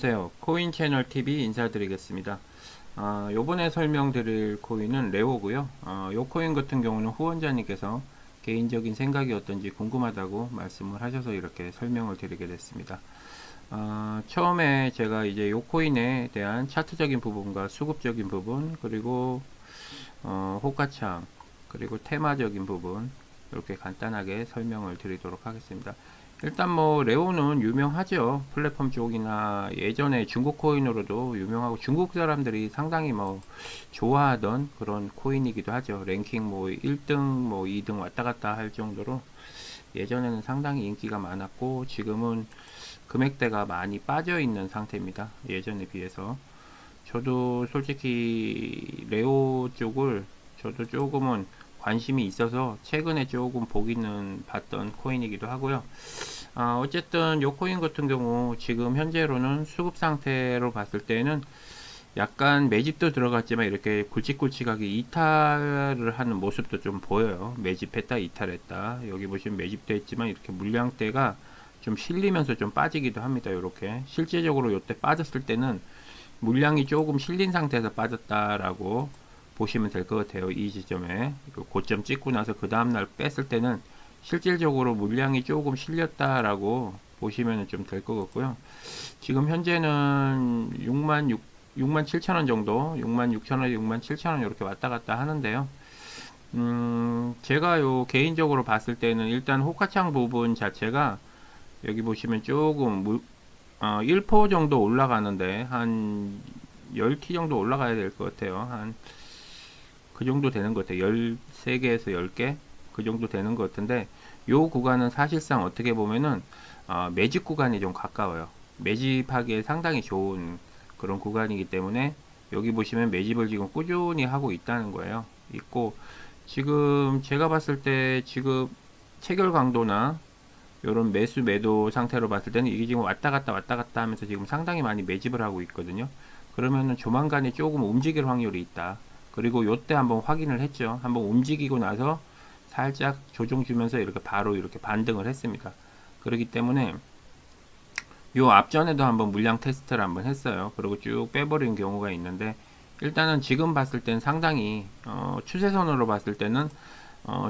안녕하세요. 코인 채널 TV 인사드리겠습니다. 요번에 설명드릴 코인은 레오고요. 요 코인 같은 경우는 후원자님께서 개인적인 생각이 어떤지 궁금하다고 말씀을 하셔서 이렇게 설명을 드리게 됐습니다. 처음에 제가 이제 요 코인에 대한 차트적인 부분과 수급적인 부분, 그리고 호가창, 그리고 테마적인 부분 이렇게 간단하게 설명을 드리도록 하겠습니다. 일단 뭐 레오는 유명하죠. 플랫폼 쪽이나 예전에 중국 코인으로도 유명하고 중국 사람들이 상당히 뭐 좋아하던 그런 코인이기도 하죠. 랭킹 뭐 1등 뭐 2등 왔다 갔다 할 정도로 예전에는 상당히 인기가 많았고 지금은 금액대가 많이 빠져 있는 상태입니다. 예전에 비해서. 저도 솔직히 레오 쪽을 저도 조금은 관심이 있어서 최근에 조금 보기는 봤던 코인이기도 하고요. 어쨌든 요 코인 같은 경우 지금 현재로는 수급 상태로 봤을 때는 약간 매집도 들어갔지만 이렇게 굵직굵직하게 이탈을 하는 모습도 좀 보여요. 매집했다 이탈했다. 여기 보시면 매집돼 있지만 이렇게 물량대가 좀 실리면서 좀 빠지기도 합니다. 이렇게 실제적으로 이때 빠졌을 때는 물량이 조금 실린 상태에서 빠졌다라고 보시면 될 것 같아요. 이 지점에 고점 찍고 나서 그 다음날 뺐을 때는 실질적으로 물량이 조금 실렸다라고 보시면 좀 될 것 같고요. 지금 현재는 6만 7천 원 정도, 6만 6천 원, 6만 7천 원 이렇게 왔다 갔다 하는데요. 제가 요 개인적으로 봤을 때는 일단 호가창 부분 자체가 여기 보시면 조금 1포 정도 올라가는데 한 10티 정도 올라가야 될 것 같아요. 한 그 정도 되는 것 같아요. 13개에서 10개 그 정도 되는 것 같은데 요 구간은 사실상 어떻게 보면은 매집 구간이 좀 가까워요. 매집하기에 상당히 좋은 그런 구간이기 때문에 여기 보시면 매집을 지금 꾸준히 하고 있다는 거예요. 있고 지금 제가 봤을 때 지금 체결 강도나 요런 매수 매도 상태로 봤을 때는 이게 지금 왔다 갔다 하면서 지금 상당히 많이 매집을 하고 있거든요. 그러면은 조만간에 조금 움직일 확률이 있다. 그리고 요때 한번 확인을 했죠. 한번 움직이고 나서 살짝 조정 주면서 이렇게 바로 이렇게 반등을 했습니다. 그렇기 때문에 요 앞전에도 한번 물량 테스트를 한번 했어요. 그리고 쭉 빼버린 경우가 있는데 일단은 지금 봤을 땐 상당히 추세선으로 봤을 때는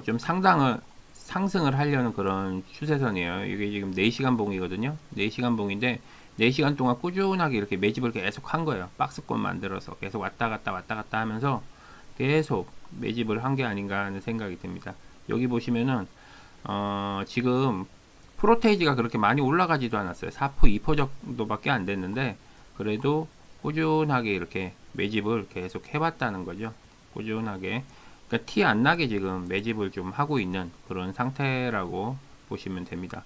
좀 상승을 하려는 그런 추세선이에요. 이게 지금 4시간 봉이거든요. 4시간 봉인데 4시간 동안 꾸준하게 이렇게 매집을 계속 한 거예요. 박스권 만들어서 계속 왔다 갔다 하면서 계속 매집을 한 게 아닌가 하는 생각이 듭니다. 여기 보시면은 지금 프로테이지가 그렇게 많이 올라가지도 않았어요. 4포, 2포 정도밖에 안 됐는데 그래도 꾸준하게 이렇게 매집을 계속 해봤다는 거죠. 꾸준하게. 그러니까 티 안 나게 지금 매집을 좀 하고 있는 그런 상태라고 보시면 됩니다.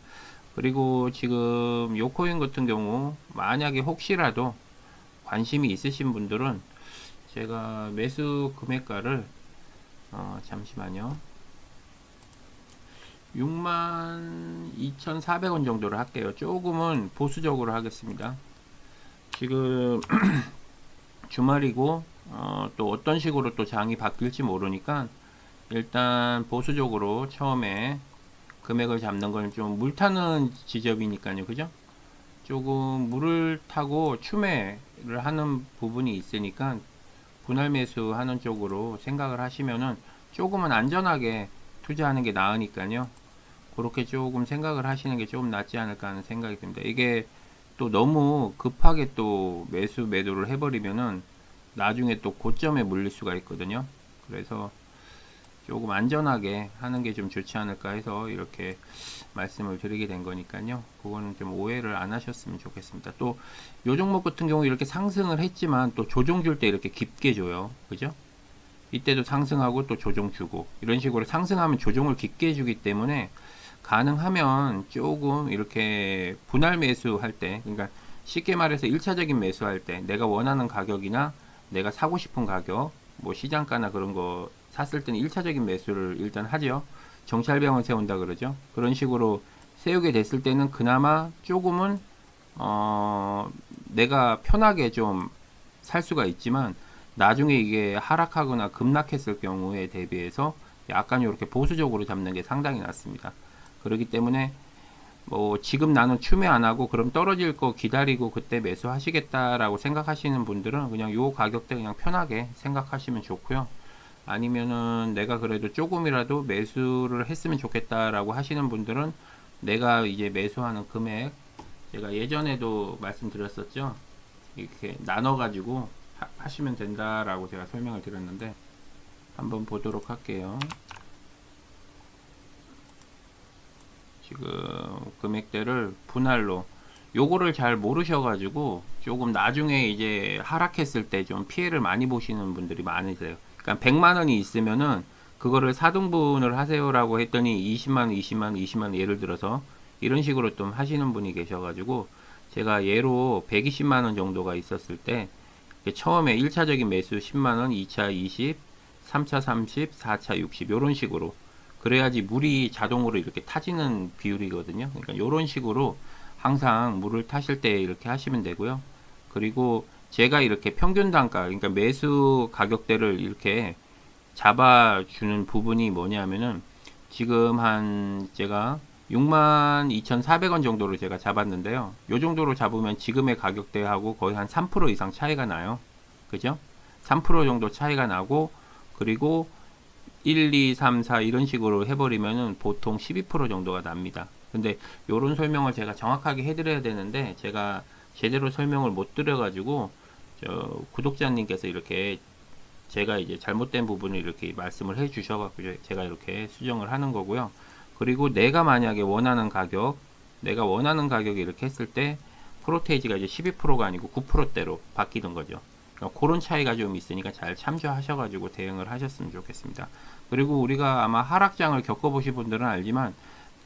그리고 지금 요 코인 같은 경우 만약에 혹시라도 관심이 있으신 분들은 제가 매수 금액가를 잠시만요. 62,400원 정도로 할게요. 조금은 보수적으로 하겠습니다. 지금 주말이고 또 어떤 식으로 또 장이 바뀔지 모르니까 일단 보수적으로 처음에 금액을 잡는 건 좀 물타는 지점이니까요. 그죠? 조금 물을 타고 추매를 하는 부분이 있으니까 분할 매수하는 쪽으로 생각을 하시면은 조금은 안전하게 투자하는 게 나으니까요. 그렇게 조금 생각을 하시는 게 조금 낫지 않을까 하는 생각이 듭니다. 이게 또 너무 급하게 또 매도를 해버리면은 나중에 또 고점에 물릴 수가 있거든요. 그래서 조금 안전하게 하는 게 좀 좋지 않을까 해서 이렇게 말씀을 드리게 된 거니까요. 그거는 좀 오해를 안 하셨으면 좋겠습니다. 또 요 종목 같은 경우 이렇게 상승을 했지만 또 조정 줄 때 이렇게 깊게 줘요. 그죠? 이때도 상승하고 또 조정 주고 이런 식으로 상승하면 조정을 깊게 주기 때문에 가능하면 조금 이렇게 분할 매수할 때, 그러니까 쉽게 말해서 1차적인 매수할 때 내가 원하는 가격이나 내가 사고 싶은 가격, 뭐 시장가나 그런 거 샀을 때는 1차적인 매수를 일단 하죠. 정찰병을 세운다 그러죠. 그런 식으로 세우게 됐을 때는 그나마 조금은 내가 편하게 좀 살 수가 있지만 나중에 이게 하락하거나 급락했을 경우에 대비해서 약간 이렇게 보수적으로 잡는 게 상당히 낫습니다. 그렇기 때문에 뭐 지금 나는 추매 안 하고 그럼 떨어질 거 기다리고 그때 매수하시겠다라고 생각하시는 분들은 그냥 요 가격대 그냥 편하게 생각하시면 좋고요. 아니면은 내가 그래도 조금이라도 매수를 했으면 좋겠다라고 하시는 분들은 내가 이제 매수하는 금액, 제가 예전에도 말씀드렸었죠. 이렇게 나눠 가지고 하시면 된다라고 제가 설명을 드렸는데 한번 보도록 할게요. 지금 금액대를 분할로, 요거를 잘 모르셔가지고 조금 나중에 이제 하락했을 때 좀 피해를 많이 보시는 분들이 많으세요. 그러니까 100만원이 있으면은 그거를 4등분을 하세요라고 했더니 20만원, 20만원, 20만원 예를 들어서 이런 식으로 좀 하시는 분이 계셔가지고 제가 예로 120만원 정도가 있었을 때 처음에 1차적인 매수 10만원, 2차 20, 3차 30, 4차 60 이런 식으로, 그래야지 물이 자동으로 이렇게 타지는 비율이거든요. 그러니까 이런 식으로 항상 물을 타실 때 이렇게 하시면 되고요. 그리고 제가 이렇게 평균 단가, 그러니까 매수 가격대를 이렇게 잡아주는 부분이 뭐냐면은 지금 한 제가 62,400원 정도로 제가 잡았는데요. 요 정도로 잡으면 지금의 가격대하고 거의 한 3% 이상 차이가 나요. 그죠? 3% 정도 차이가 나고, 그리고 1, 2, 3, 4 이런 식으로 해버리면은 보통 12% 정도가 납니다. 근데 요런 설명을 제가 정확하게 해드려야 되는데 제가 제대로 설명을 못 드려가지고 저 구독자님께서 이렇게 제가 이제 잘못된 부분을 이렇게 말씀을 해 주셔갖고 제가 이렇게 수정을 하는 거고요. 그리고 내가 만약에 원하는 가격, 내가 원하는 가격이 이렇게 했을 때 프로테이지가 이제 12%가 아니고 9%대로 바뀌는 거죠. 그러니까 그런 차이가 좀 있으니까 잘 참조하셔가지고 대응을 하셨으면 좋겠습니다. 그리고 우리가 아마 하락장을 겪어보신 분들은 알지만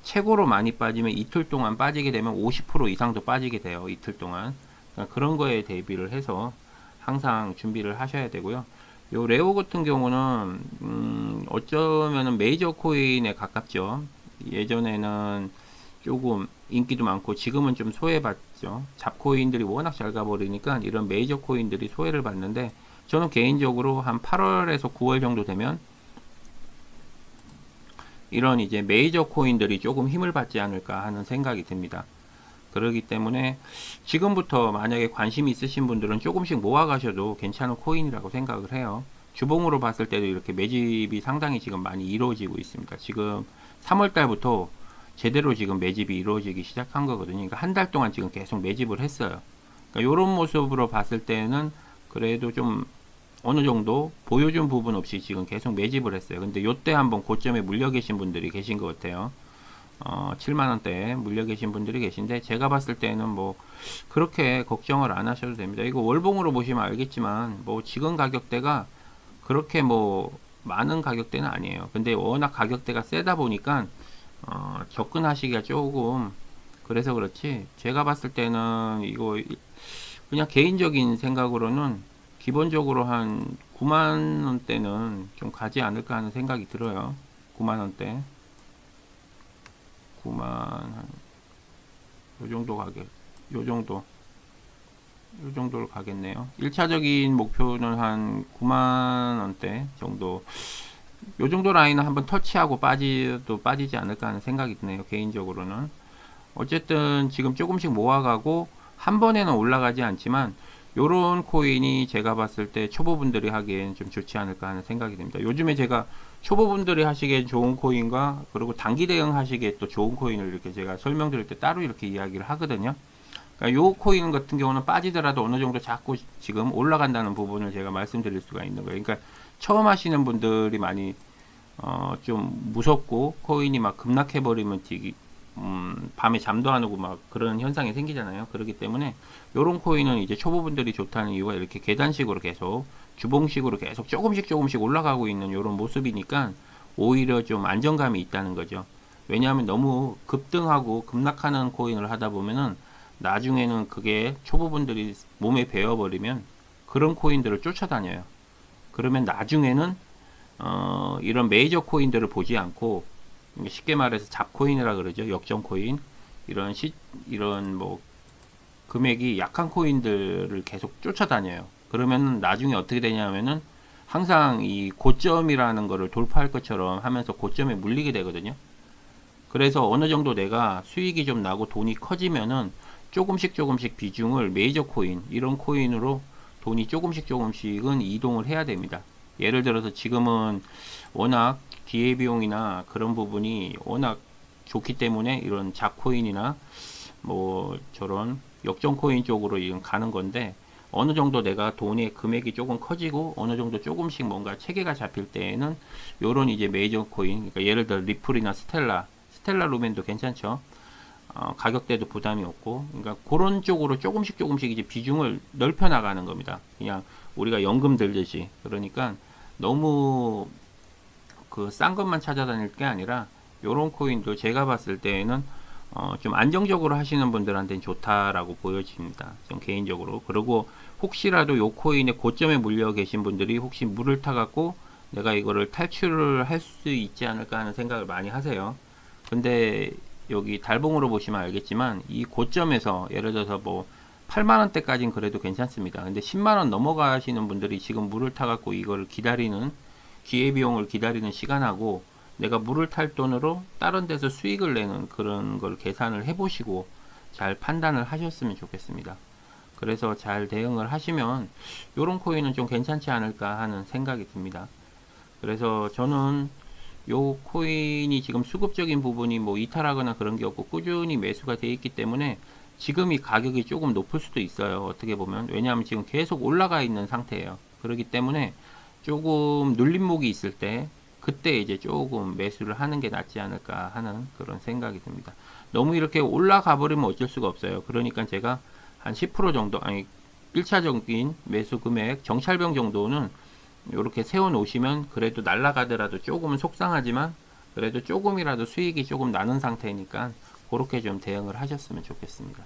최고로 많이 빠지면 이틀 동안 빠지게 되면 50% 이상도 빠지게 돼요. 이틀 동안. 그러니까 그런 거에 대비를 해서 항상 준비를 하셔야 되고요. 요 레오 같은 경우는 어쩌면은 메이저 코인에 가깝죠. 예전에는 조금 인기도 많고 지금은 좀 소외받죠. 잡코인들이 워낙 잘 가버리니까 이런 메이저 코인들이 소외를 받는데, 저는 개인적으로 한 8월에서 9월 정도 되면 이런 이제 메이저 코인들이 조금 힘을 받지 않을까 하는 생각이 듭니다. 그렇기 때문에 지금부터 만약에 관심이 있으신 분들은 조금씩 모아 가셔도 괜찮은 코인이라고 생각을 해요. 주봉으로 봤을 때도 이렇게 매집이 상당히 지금 많이 이루어지고 있습니다. 지금 3월 달부터 제대로 지금 매집이 이루어지기 시작한 거거든요. 그러니까 한 달 동안 지금 계속 매집을 했어요. 그러니까 이런 모습으로 봤을 때는 그래도 좀 어느 정도 보여준 부분 없이 지금 계속 매집을 했어요. 근데 요때 한번 고점에 물려 계신 분들이 계신 것 같아요. 7만원대에 물려 계신 분들이 계신데, 제가 봤을 때는 뭐 그렇게 걱정을 안 하셔도 됩니다. 이거 월봉으로 보시면 알겠지만 뭐 지금 가격대가 그렇게 뭐 많은 가격대는 아니에요. 근데 워낙 가격대가 세다 보니까 접근하시기가 조금 그래서 그렇지, 제가 봤을 때는 이거 그냥 개인적인 생각으로는 기본적으로 한 9만원대는 좀 가지 않을까 하는 생각이 들어요. 9만원대 9만 한 요정도 가게, 요정도 요정도로 가겠네요. 1차적인 목표는 한 9만원대 정도, 요정도 라인을 한번 터치하고 빠지지 않을까 하는 생각이 드네요. 개인적으로는 어쨌든 지금 조금씩 모아가고 한 번에는 올라가지 않지만 요런 코인이 제가 봤을 때 초보분들이 하기엔 좀 좋지 않을까 하는 생각이 듭니다. 요즘에 제가 초보분들이 하시기엔 좋은 코인과 그리고 단기 대응 하시기에 또 좋은 코인을 이렇게 제가 설명드릴 때 따로 이렇게 이야기를 하거든요. 그러니까 요 코인 같은 경우는 빠지더라도 어느 정도 자꾸 지금 올라간다는 부분을 제가 말씀드릴 수가 있는 거예요. 그러니까 처음 하시는 분들이 많이 좀 무섭고 코인이 막 급락해버리면 밤에 잠도 안 오고 막 그런 현상이 생기잖아요. 그렇기 때문에 요런 코인은 이제 초보분들이 좋다는 이유가 이렇게 계단식으로 계속 주봉식으로 계속 조금씩 올라가고 있는 요런 모습이니까 오히려 좀 안정감이 있다는 거죠. 왜냐하면 너무 급등하고 급락하는 코인을 하다 보면은 나중에는 그게 초보분들이 몸에 배어버리면 그런 코인들을 쫓아다녀요. 그러면 나중에는 이런 메이저 코인들을 보지 않고 쉽게 말해서 잡코인이라 그러죠. 역전 코인, 이런 뭐 금액이 약한 코인들을 계속 쫓아다녀요. 그러면 나중에 어떻게 되냐면은 항상 이 고점이라는 거를 돌파할 것처럼 하면서 고점에 물리게 되거든요. 그래서 어느 정도 내가 수익이 좀 나고 돈이 커지면은 조금씩 조금씩 비중을 메이저 코인, 이런 코인으로 돈이 조금씩 조금씩은 이동을 해야 됩니다. 예를 들어서 지금은 워낙 기회비용이나 그런 부분이 워낙 좋기 때문에 이런 작코인이나 뭐 저런 역전 코인 쪽으로 지금 가는 건데, 어느 정도 내가 돈의 금액이 조금 커지고 어느 정도 조금씩 뭔가 체계가 잡힐 때에는 요런 이제 메이저 코인, 그러니까 예를 들어 리플이나 스텔라 루멘도 괜찮죠. 가격대도 부담이 없고, 그러니까 그런 쪽으로 조금씩 조금씩 이제 비중을 넓혀 나가는 겁니다. 그냥 우리가 연금 들듯이. 그러니까 너무 그 싼 것만 찾아다닐 게 아니라 요런 코인도 제가 봤을 때에는 좀 안정적으로 하시는 분들한테는 좋다라고 보여집니다. 좀 개인적으로. 그리고 혹시라도 요 코인의 고점에 물려 계신 분들이 혹시 물을 타갖고 내가 이거를 탈출을 할 수 있지 않을까 하는 생각을 많이 하세요. 근데 여기 달봉으로 보시면 알겠지만 이 고점에서 예를 들어서 뭐 8만원대까지는 그래도 괜찮습니다. 근데 10만원 넘어가시는 분들이 지금 물을 타갖고 이거를 기다리는, 기회비용을 기다리는 시간하고 내가 물을 탈 돈으로 다른 데서 수익을 내는 그런 걸 계산을 해보시고 잘 판단을 하셨으면 좋겠습니다. 그래서 잘 대응을 하시면 요런 코인은 좀 괜찮지 않을까 하는 생각이 듭니다. 그래서 저는 요 코인이 지금 수급적인 부분이 뭐 이탈하거나 그런 게 없고 꾸준히 매수가 돼 있기 때문에 지금 이 가격이 조금 높을 수도 있어요. 어떻게 보면. 왜냐하면 지금 계속 올라가 있는 상태예요. 그렇기 때문에 조금 눌림목이 있을 때 그때 이제 조금 매수를 하는 게 낫지 않을까 하는 그런 생각이 듭니다. 너무 이렇게 올라가 버리면 어쩔 수가 없어요. 그러니까 제가 한 10% 정도, 아니 1차적인 매수 금액 정찰병 정도는 이렇게 세워 놓으시면 그래도 날라가더라도 조금은 속상하지만 그래도 조금이라도 수익이 조금 나는 상태니까 그렇게 좀 대응을 하셨으면 좋겠습니다.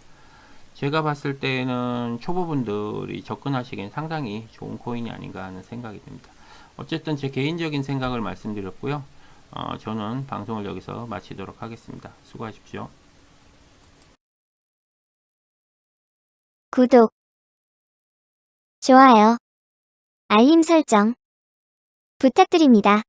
제가 봤을 때는 초보분들이 접근하시기엔 상당히 좋은 코인이 아닌가 하는 생각이 듭니다. 어쨌든 제 개인적인 생각을 말씀드렸고요. 저는 방송을 여기서 마치도록 하겠습니다. 수고하십시오. 구독, 좋아요, 알림 설정 부탁드립니다.